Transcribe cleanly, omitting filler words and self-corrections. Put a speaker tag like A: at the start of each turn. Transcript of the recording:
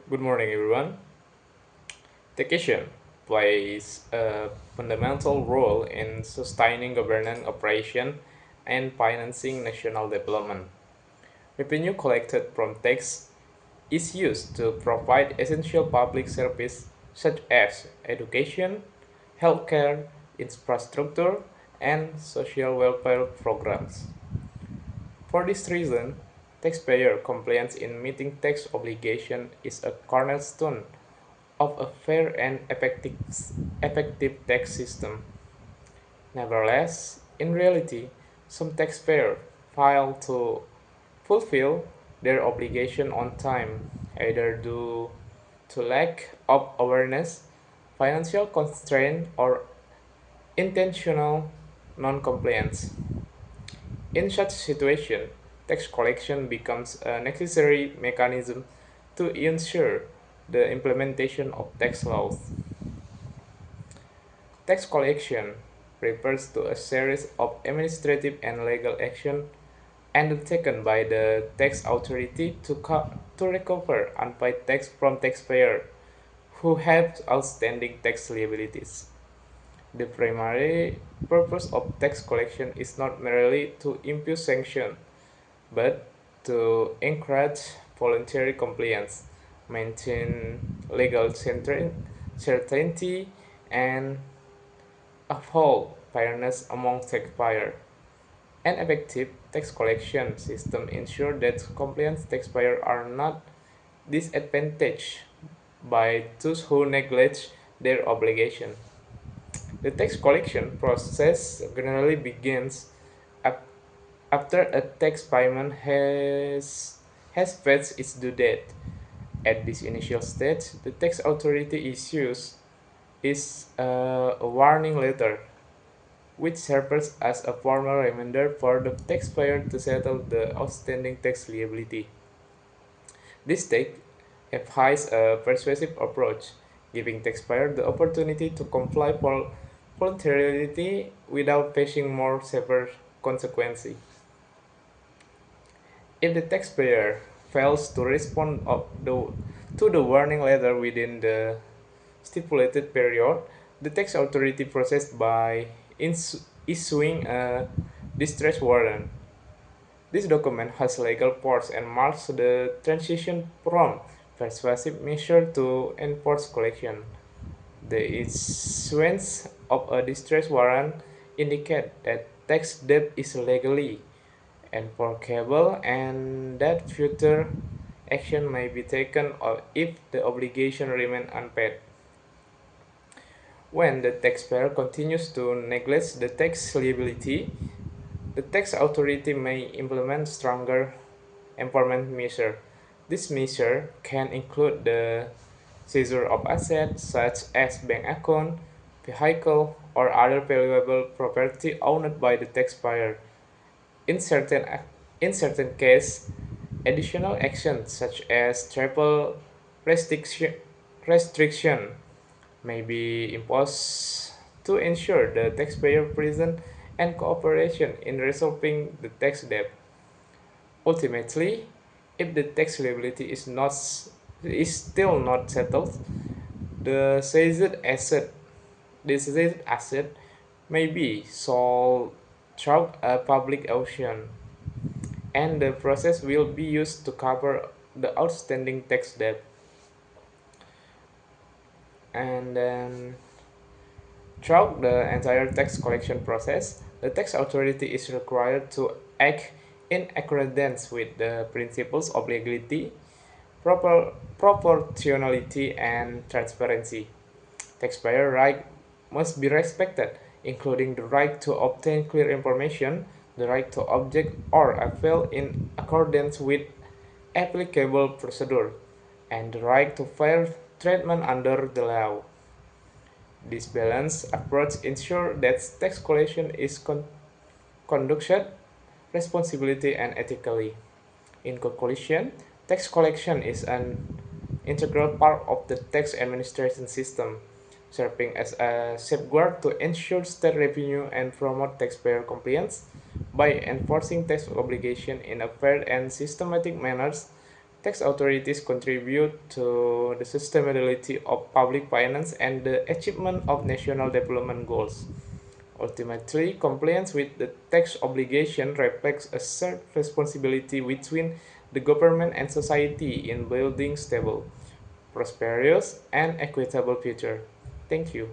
A: Good morning, everyone. Taxation plays a fundamental role in sustaining government operation and financing national development. Revenue collected from tax is used to provide essential public service such as education, healthcare, infrastructure, and social welfare programs. For this reason, taxpayer compliance in meeting tax obligation is a cornerstone of a fair and effective tax system. Nevertheless, in reality, some taxpayers fail to fulfill their obligation on time, either due to lack of awareness, financial constraint, or intentional non-compliance. In such situation, tax collection becomes a necessary mechanism to ensure the implementation of tax laws. Tax collection refers to a series of administrative and legal actions undertaken by the tax authority to recover unpaid tax from taxpayers who have outstanding tax liabilities. The primary purpose of tax collection is not merely to impose sanction, but to encourage voluntary compliance, maintain legal certainty, and uphold fairness among taxpayers. An effective tax collection system ensures that compliant taxpayers are not disadvantaged by those who neglect their obligation. The tax collection process generally begins ap- after a tax payment has passed its due date. At this initial stage, the tax authority issues is a warning letter which serves as a formal reminder for the taxpayer to settle the outstanding tax liability. This take applies a persuasive approach, giving taxpayer the opportunity to comply voluntarily without facing more severe consequences. If the taxpayer fails to respond to the warning letter within the stipulated period, the tax authority proceeds by issuing a distress warrant. This document has legal force and marks the transition from persuasive measure to enforced collection. The issuance of a distress warrant indicates that tax debt is legally enforceable and that future action may be taken or if the obligation remains unpaid. When the taxpayer continues to neglect the tax liability, the tax authority may implement stronger enforcement measures. This measure can include the seizure of assets such as bank account, vehicle, or other valuable property owned by the taxpayer. In certain in certain cases, additional actions such as travel restriction, restriction may be imposed to ensure the taxpayer presence and cooperation in resolving the tax debt. Ultimately, if the tax liability is still not settled, the seized asset may be sold through a public auction, and the process will be used to cover the outstanding tax debt. And then throughout the entire tax collection process, the tax authority is required to act in accordance with the principles of legality, proportionality, and transparency. Taxpayer rights must be respected, including the right to obtain clear information, the right to object or appeal in accordance with applicable procedure, and the right to fair treatment under the law. This balanced approach ensures that tax collection is conducted responsibly and ethically. In conclusion, tax collection is an integral part of the tax administration system, serving as a safeguard to ensure state revenue and promote taxpayer compliance. By enforcing tax obligation in a fair and systematic manner, Tax authorities contribute to the sustainability of public finance and the achievement of national development goals. Ultimately, compliance with the tax obligation reflects a shared responsibility between the government and society in building stable, prosperous, and equitable future. Thank you.